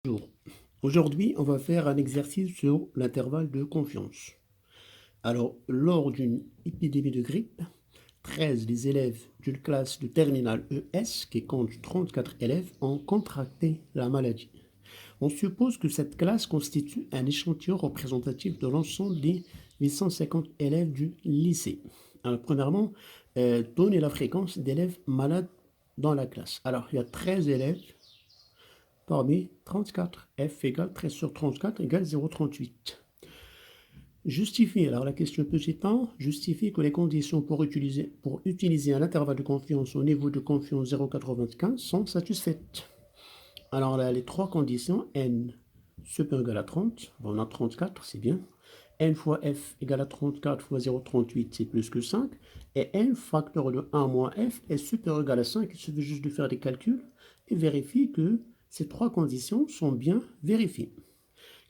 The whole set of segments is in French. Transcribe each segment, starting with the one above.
Bonjour. Aujourd'hui, on va faire un exercice sur l'intervalle de confiance. Alors, lors d'une épidémie de grippe, 13 des élèves d'une classe de terminale ES, qui compte 34 élèves, ont contracté la maladie. On suppose que cette classe constitue un échantillon représentatif de l'ensemble des 850 élèves du lycée. Alors, premièrement, donner la fréquence d'élèves malades dans la classe. Alors, il y a 13 élèves parmi 34. F égale 13 sur 34 égale 0,38. Justifie, alors la question petit 1, justifie que les conditions pour utiliser un intervalle de confiance au niveau de confiance 0,95 sont satisfaites. Alors là, les trois conditions, n supérieur ou égal à 30, bon, on a 34, c'est bien. N fois f égale à 34 fois 0,38, c'est plus que 5. Et n facteur de 1 moins f est supérieur ou égal à 5. Il suffit juste de faire des calculs et vérifier que ces trois conditions sont bien vérifiées.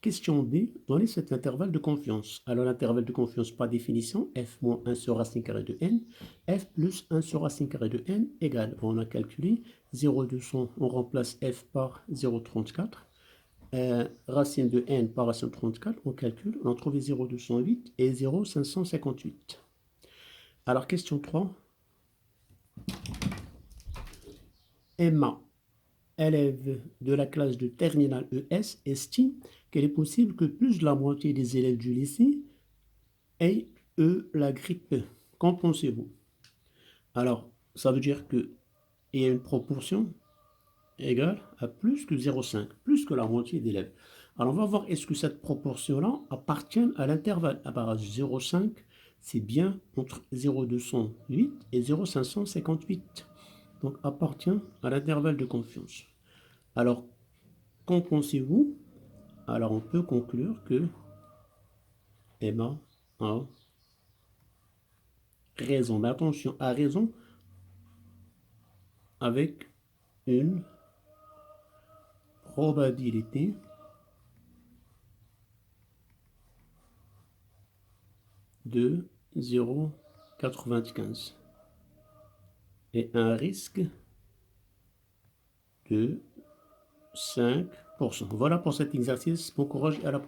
Question B, donnez cet intervalle de confiance. Alors l'intervalle de confiance par définition, f moins 1 sur racine carrée de n, f plus 1 sur racine carrée de n égale, on a calculé, 0,200, on remplace f par 0,34, racine de n par racine de 34, on calcule, on a trouvé 0,208 et 0,558. Alors question 3, Emma, élève de la classe de terminale ES, estime qu'il est possible que plus de la moitié des élèves du lycée aient la grippe. Qu'en pensez-vous? Alors, ça veut dire qu'il y a une proportion égale à plus que 0,5, plus que la moitié d'élèves. Alors, on va voir est-ce que cette proportion-là appartient à l'intervalle. À part 0,5, c'est bien entre 0,208 et 0,558. Donc, appartient à l'intervalle de confiance. Alors, qu'en pensez-vous? Alors, on peut conclure que Emma a raison. Mais attention, a raison avec une probabilité de 0,95 et un risque de 5%. Voilà pour cet exercice. Bon courage et à la prochaine.